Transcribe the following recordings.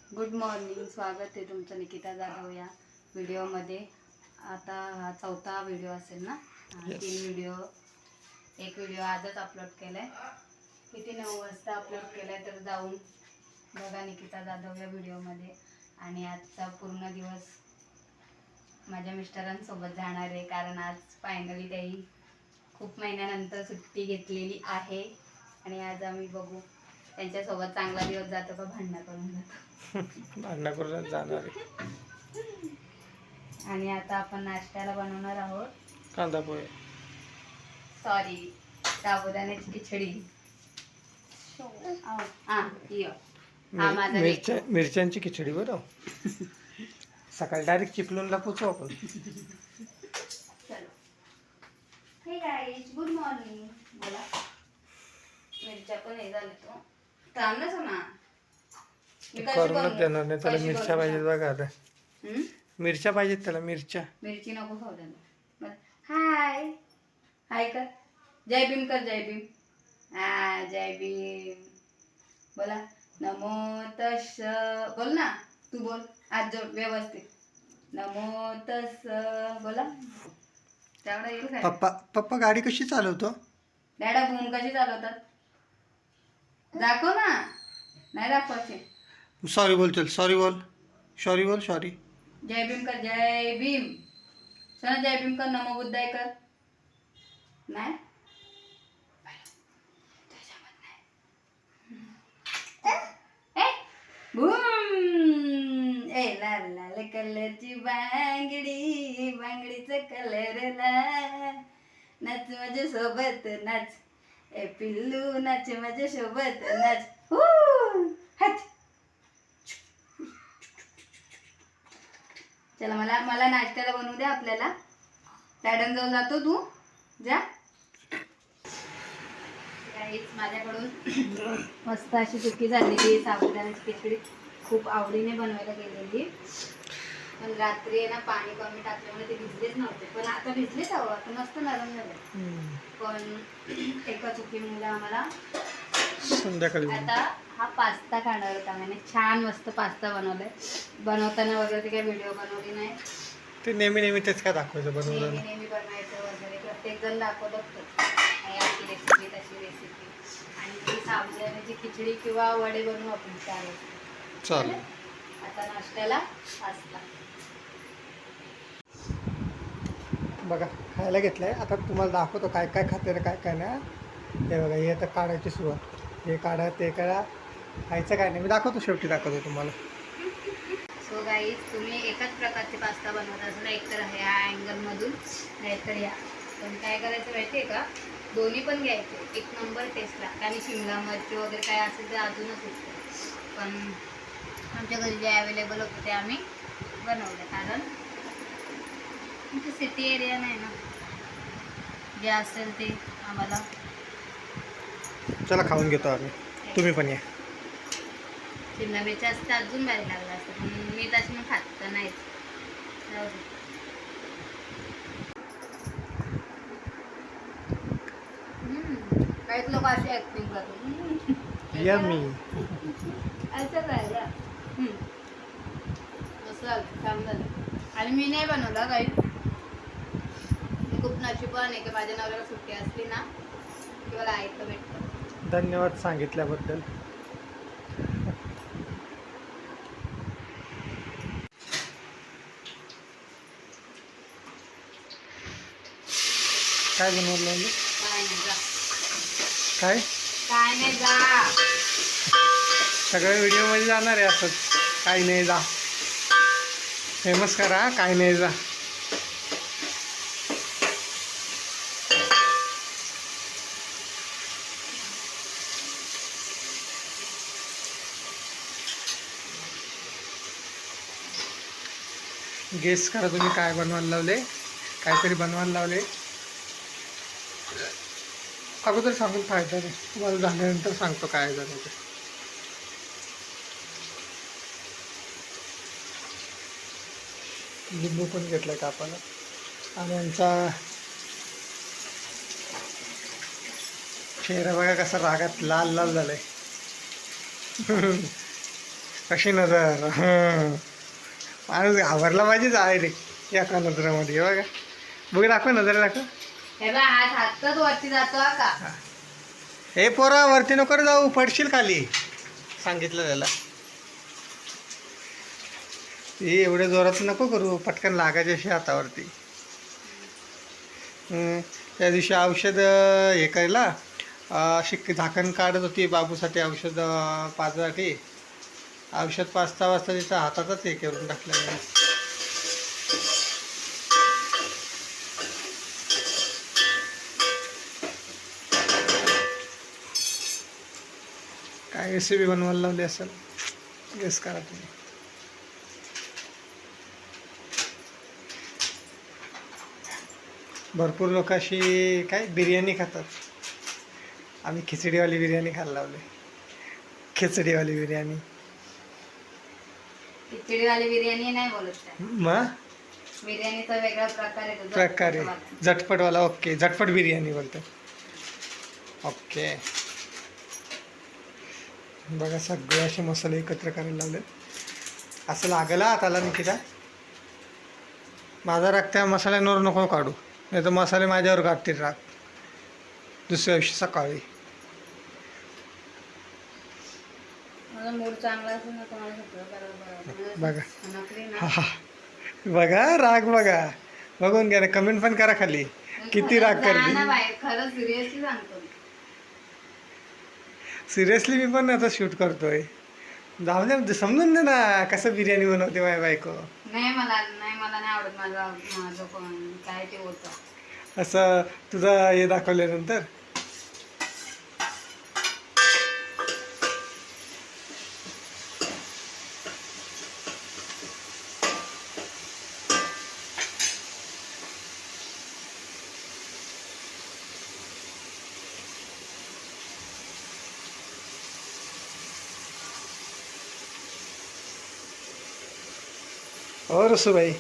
Good morning. स्वागत आहे तुमचं निकिता जाधव या व्हिडिओमध्ये. आता हा चौथा व्हिडिओ असेल ना. एक व्हिडिओ आजच अपलोड केलाय. किती 9 वाजता अपलोड केलाय तर जाऊन बघा निकिता जाधव या व्हिडिओमध्ये. आणि आजचा पूर्ण दिवस माझ्या मिस्टरांसोबत जाणार आहे, कारण आज फायनली त्याही खूप महिन्यानंतर सुट्टी घेतलेली आहे. आणि आज आम्ही बघू त्यांच्यासोबत चांगला दिवस जातो का भांडणं करून जातो. भांडणं करून जाणार आहे. आणि आता आपण नाश्त्याला बनवणार आहोत कांदा पोहे. सॉरी, साबुदाण्याची खिचडी. मिरच्यांची खिचडी बरं. सकाळी डायरेक्ट चिपलूनला पोचू आपण. चलो. हे गाईज, गुड मॉर्निंग. बोला. मिरच्या पण हे झाले तो थांब ना सोना. करूनच देणार नाही त्याला. मिरच्या पाहिजेत बघा आता. मिरच्या पाहिजेत त्याला. मिरची नको खाऊ द्या. हाय हाय कर. जय भीम कर. जय भीम. जय भीम बोला. नमो तस बोल ना. तू बोल आज जोड व्यवस्थित. नमो तस बोला. तेवढा येईल काय? पप्पा गाडी कशी चालवतो? डॅडा भूम कशी चालवतात दाखव ना. नाही दाखवायचे. सॉरी बोल. चल सॉरी बोल. सॉरी. जय भीम कर. जय भीम. सोना जय भीम कर. नमो बुद्धाय कर. नाही भूम. ए लाल लाल कलरची बांगडी, बांगडीचा कलर लाल. नाच माझ्या सोबत नाच. ए पिल्लू नाच माझ्या सोबत नाच. हट. चला मला नाश्त्याला बनवू द्या आपल्याला. मॅडम जवळ जातो तू जा. काहीच माझ्याकडून मस्त अशी चुकी झालेली साबुदाण्याची खिचडी. खूप आवडीने बनवायला गेलेली, पण रात्री आहे ना पाणी कमी टाकल्यामुळे ते भिजलेच नव्हते. पण आता भिजलेच हवं. आता मस्त नरम झालं. पण एका चुकीमुळे आम्हाला संध्याकाळी आता हा पास्ता खाणार होता. म्हणजे छान मस्त पास्ता बनवलाय. बनवताना वगैरे ते काही व्हिडिओ बनवली नाही. ते नेहमी तेच काय दाखवायचं बनवलं. नेहमी बनवायचं वगैरे प्रत्येक जण दाखवत असतो अशी रेसिपी तशी रेसिपी. आणि ती साबुदाण्याची खिचडी किंवा वडे बनवू आपण 4 वाजता. चालेल. आता नाश्त्याला पास्ता बघा खायला घेतलंय. आता तुम्हाला दाखवतो काय काय खाते काय काय नाही. हे बघा, हे आता काढायची सुरुवात. हे काढा ते काढा. खायचं काय नाही मी दाखवतो. शेवटी दाखवतो तुम्हाला. सो गाईज, तुम्ही एकाच प्रकारचे पास्ता बनवत असाल, एकतर ह्या अँगलमधून नाहीतर या. पण काय करायचं माहिती आहे का, दोन्ही पण घ्यायचे. एक नंबर टेस्ट लागते. आणि शिमला मिरची वगैरे काय असेल ते अजूनच होतं. पण आमच्या घरी जे अवेलेबल होतं ते आम्ही बनवलं, कारण आमचं सिटी एरिया नाही ना. जे असेल ते आम्हाला. चला खाऊन घेतो आम्ही. तुम्ही पण या. शिमला मिरची असते अजून भारी लागलं असतं, पण मी तशी मग खात तर नाहीच. काहीच लोक अशी ऍक्टिंग करतात. यम्मी. असं राहिलं असं छान झालं. आणि मी नाही बनवलं काही. मी खूप नशिबान आहे की माझ्या नवऱ्याला सुट्टी असली ना की मला ऐकतं भेटतं. धन्यवाद सांगितल्याबद्दल. काय बनवलं आहे? काय नाही जा. काय काय नाही जा. सगळ्या व्हिडिओमध्ये जाणार आहे असंच. काही नाही जा. फेमस करा. काही नाही जा. गेस करा तुम्ही काय बनवायला लावले. काहीतरी बनवायला लावले. अगोदर सांगून फायदा नाही. तुम्हाला झाल्यानंतर सांगतो काय झालं ते. लिंबू पण घेतलाय कापाला. आणि यांचा चेहरा बघा कसा रागात लाल लाल झालाय. कशी नजर माणूस घाबरला पाहिजे आहे रे एका नजरेमध्ये बघा. बघ दाखव नजर दाखव. हे बघ हातच वरती जातो हा का. हे पोरा वरती नको रे जाऊ पडशील खाली सांगितलं त्याला. हे एवढ्या जोरात नको करू पटकन लागायचे अशी हातावरती. त्या दिवशी औषध हे करायला शिक झाकण काढत होती बाबूसाठी औषध पाजसाठी. औषध पाजता वाजता तिच्या हातातच हे करून टाकलं. काय रेसिपी बनवायला लावली असेल गेस करा तुम्ही. भरपूर लोक अशी काय बिर्याणी खातात. आम्ही खिचडीवाली बिर्याणी खायला लावली. खिचडीवाली बिर्याणी. खिचडीवाली बिर्याणी नाही बोलत त्या. मग बिर्याणीचा वेगळा प्रकार आहे. प्रकारे झटपटवाला. ओके झटपट बिर्याणी बोलतो. ओके बघा सगळे असे मसाले एकत्र करायला लावले. असं लागलं हाताला निकिता. माझा राग त्या मसाल्यांवर नको काढू नाही तर मसाले माझ्यावर काढतील राग दुसऱ्या दिवशी सकाळी. माझा मूड चांगला असेल ना तुम्हाला सगळं करायला बघा ना. हा हा बघा राग बघा. बघून घ्या ना कमेंट पण करा खाली किती राग करते. खरं सिरियसली सांगतो. सिरियसली मी पण आता शूट करतोय. जाऊ दे समजून दे ना कसं बिर्याणी बनवते माझी बायको. नाही मला नाही आवडत. माझं काय ते होतं असं तुझं हे दाखवल्यानंतर. और सुबाई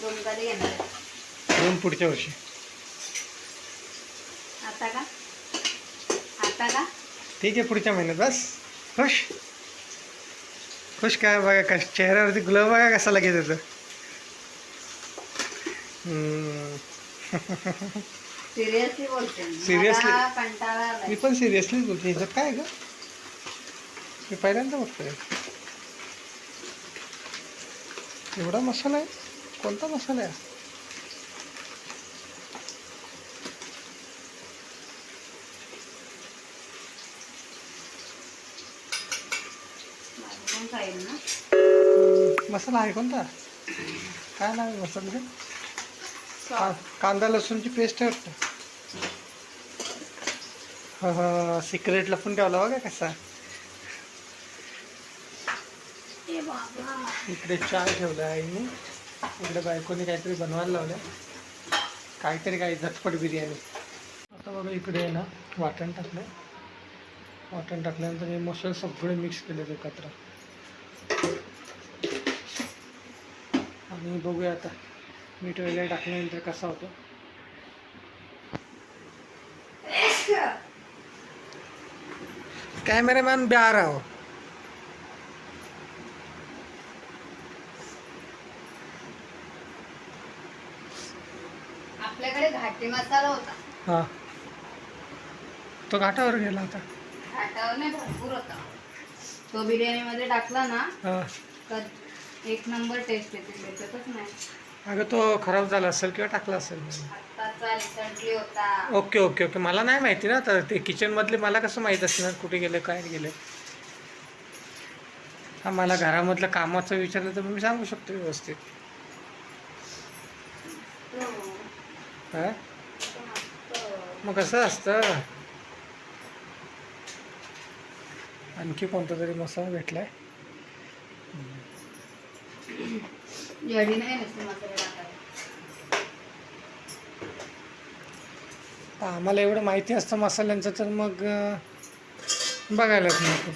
दोन कधी घेणार दोन पुढच्या वर्षी. आता का ठीक आहे पुढच्या महिन्यात बस. खुश खुश काय बघा कश चेहऱ्यावरती ग्लो बघा कसा लगेच येतं. सिरियसली बोलते. Seriously? मला कंटाळा आलाय. मी पण सिरियसलीच बोलते. ह्याच्यात काय ग मी पहिल्यांदा बघतोय. एवढा मसाला आहे. कोणता मसाला आहे. माझं पण खाईल ना. मसाला आहे कोणता काय नाही मसाला कांदा लसूणची पेस्ट आहे वाटतं. हा सिक्रेट लपून ठेवला बघा कसा. इकडे चहा ठेवला आईने. इकडे बायकोने काहीतरी बनवायला लावलं काहीतरी काही झटपट बिर्याणी. आता बघा इकडे आहे ना वाटण टाकलं. वाटण टाकल्यानंतर हे मसाले सगळे मिक्स केले एकत्र. आणि बघूया आता मीठ वगैरे टाकल्यानंतर कसा होतो. कॅमेरामॅन बिहार आहो. आपल्याकडे घाटी मसाला होता. हां तो घाटावर गेला आता. घाटावर नाही भरपूर होता. तो बिर्याणी मध्ये टाकला ना हां तर एक नंबर टेस्ट येते. भेटतच नाही. अगं तो खराब झाला असेल किंवा टाकला असेल. आत्ताचा रिसेंटली होता. ओके ओके ओके मला नाही माहिती ना तर ते किचनमधले मला कसं माहीत असणार कुठे गेले काय गेले. हां मला घरामधलं कामाचं विचारलं तर मी सांगू शकतो व्यवस्थित. हां मग कसं असतं. आणखी कोणता तरी मसाला भेटलाय. जडी नाही नुसते मसाले टाकायचे. आम्हाला एवढं माहिती असतं मसाल्यांचं तर मग बघायलाच नको.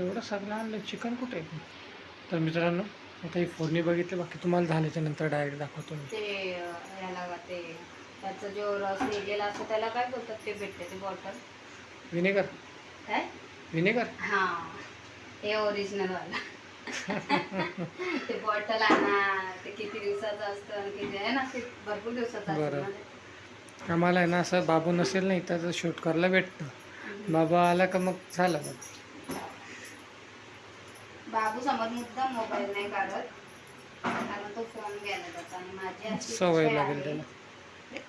एवढं सगळं आणलं, चिकन कुठे आहे? तर मित्रांनो आता ही फोडणी बघितली, बाकी तुम्हाला झाल्याच्या नंतर डायरेक्ट दाखवतो मी. ते याला ते त्याचा जो रस निघलेला असतो त्याला काय बोलतात ते भेटते ते बॉटल विनेगर. काय विनेगर. हा हे ओरिजिनल वाला ते बॉटल आणा ते किती दिवसाचं असतं आणि किती आहे ना ते भरपूर दिवसाचं असतं बरं. ना ते. आम्हाला आहे ना असं बाबू नसेल नाही तर शूट करायला भेटतं. बाबा आला का मग झालं मग. बाबू समोर मुद्दाम मोबाईल नाही काढत कारण तो फोन घ्यायला जातो आणि माझी अशी सवय इच्छा लागेल आहे, त्याला.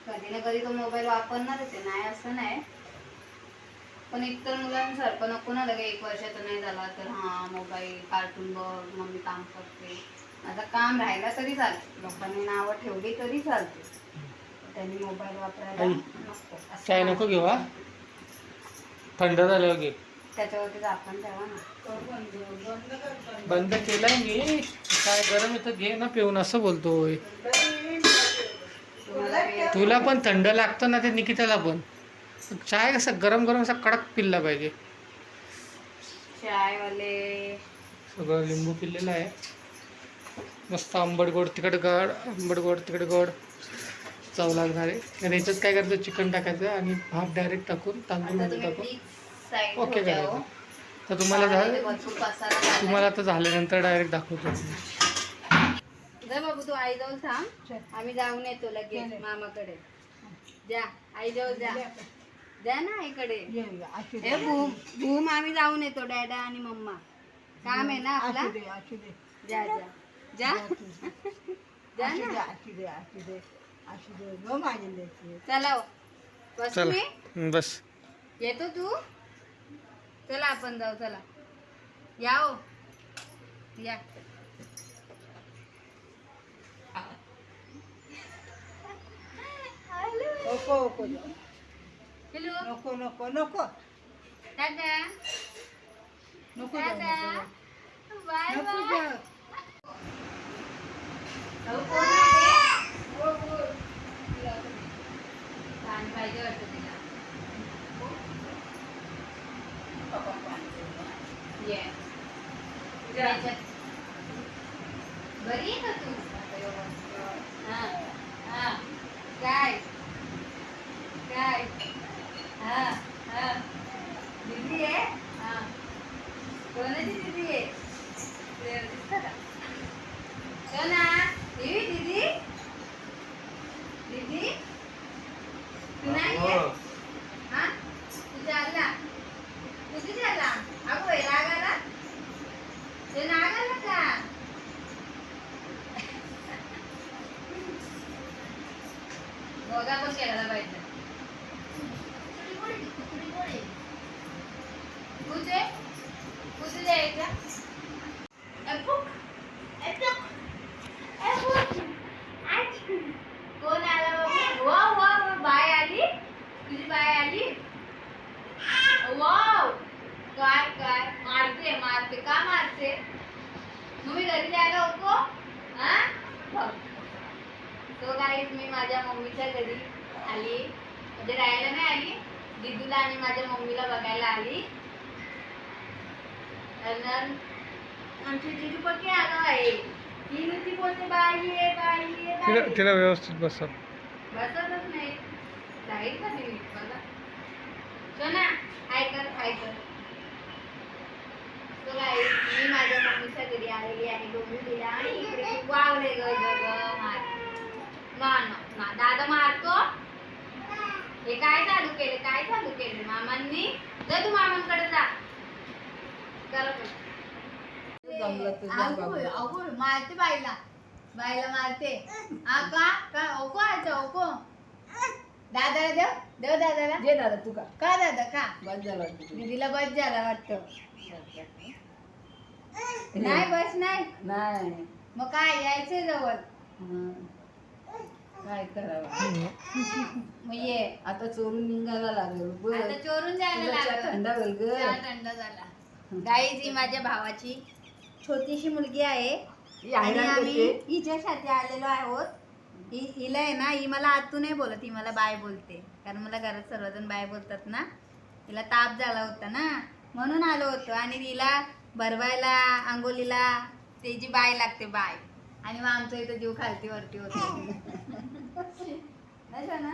कधी ना कधी तो मोबाईल वापरणारच आहे, नाही असं नाही. पण इतर मुलांसारखं नको ना लगे 1 वर्षाचा नाही झाला तर हा मोबाईल कार्टून बघ मम्मी काम करते. माझं काम राहिला तरी चालते, लोकांनी नावं ठेवली तरी चालते, त्यांनी मोबाईल वापरायला आई, नको. असं चाय नको घेऊ हा? थंड झाल्यावर घे. त्याच्यावरती झाकण ठेवा ना. बंद केलाय मी. काय गरम येतं घे ना पिऊन असं बोलतोय. तुम्हाला तुला पण थंड लागतं ना ते निकिताला पण. चाय कसं गरम गरम असा कडक पिल्ला पाहिजे. चायवाले सगळं लिंबू पिल्लेलं आहे. मस्त आंबट गोड तिखट गोड, आंबट गोड तिखट गोड चव लागणार आहे. आणि याच्यात काय करायचं, चिकन टाकायचं आणि भात डायरेक्ट टाकून तांदूळ आता मध्ये तुम्ही टाकून प्लीज साईड ओके हो जाओ. करायचं. तर तुम्हाला इथे भरपूर पसारा झालाय. तुम्हाला आता झाल्यानंतर डायरेक्ट दाखवतो. जा बाबू तू आई जाऊ सांग, आम्ही जाऊन येतो लगेच मामाकडे. जा आई जाऊ जा, जा ना आईकडे. हे भूम भूम आम्ही जाऊन येतो डॅडा आणि मम्मा. काम आहे ना आपला. जा जा जा जा ना. चला हो. बस तुम्ही चला बस. येतो तू. चला आपण जाऊ. चला या हो या. हॅलो दादा दादा बाय बाय. पाणी पाहिजे वाटतं तिला. ये याच्यात. बरी आहे का तू? हा हा काय काय हा हा दीदी आहे. हा कोणाची दीदी आहे? दिसतं का? कोणा दीदी दीदी दीदी तू नाही आहे? हा तुझ्या आला तुझी झाला अगो राग आला ते नाग आला का? बघा पण केला पाहिजे. कुठे कुठे जायचं? कोण आला बाबा? वा बाय आली तुझी बाय आली. वाव काय काय मारते मारते का मारते? तुम्ही घरी जायला नको हा? तो गाईस मी माझ्या मम्मीच्या घरी आली, म्हणजे राहायला नाही आली, दिदूला आणि माझ्या मम्मीला बघायला आली. आणि आमची दिदू पक्की आलो आहे. ही नुसती बोलते बाई ये बाई ये बाई. तिला व्यवस्थित बसव. बसतच नाही. जाईल का मी मला? सोना ऐकर ऐकर. तो गाईस मी माझ्या मम्मीच्या घरी आलेली आहे डोंबिवलीला आणि इकडे खूप वावले ग ग ग मार. ना ना ना दादा मारतो. हे काय चालू केले? काय चालू केले मामांनी? जा तू मामांकडे जा. मारते बाईला बाईला मारते. हा का का ओको आहे ओको. दादाला देव देव दादाला जे दादा तू का का दादा का बस झाला दीदीला बस झाला वाटतं. नाही बस नाही नाही मग काय यायचंय जवळ. हं. काय करावं मग ये आता चोरून निघायला लागेल बघ. आता चोरून जायला तुला चहा लागलं. थंड होईल ग. चहा थंड झाला. गाईज ही माझ्या भावाची छोटीशी मुलगी आहे ही आणि हैराण आम्ही करते. हिच्यासाठी आलेलो आहोत. हिला आहे ना ही मला आतू नाही बोलत, ही मला बाय बोलते कारण मला घरात सर्वजण बाय बोलतात ना. हिला ताप झाला होता ना म्हणून आलो होतो आणि हिला भरवायला आंघोलीला त्याची बाय लागते बाय. आणि मग आमचं इथं जीव खालती वरती होतो. नाही ना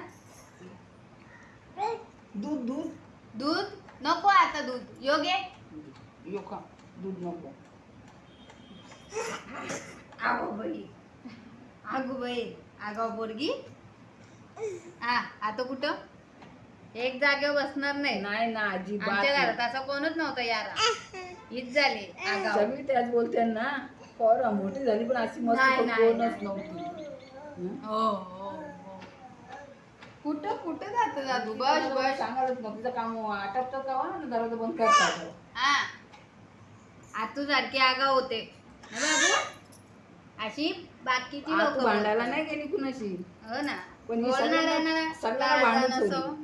दूध दूध दूध नको आता दूध योगे योका दूध नको. आगो बाई आगो बाई आगाव पोरगी. हा आता कुठं एक जागेवर बसणार नाही. नाही ना अजिबात आमच्या नाही. घरात असं कोणच नव्हतं यार. हीच झाली आगाव. सगळी त्याच बोलते ना पोरं मोठी झाली पण अशी मस्त नाही, नाही, कोणच नाही. नव्हती. हं? हो हो हो. कुठं कुठं जात जातू बस बस. सांगायलाच नको तिचं काम आटपतं का ना दरवाजा बंद करतात. हा आतू सारखी आगाव होते ना बाबू. अशी बाकीची तू लोक भांडायला नाही गेली कुणाशी हो ना पण ही बोलणाऱ्यांना सगळ्यांना भांडत लाजा नसो. होती.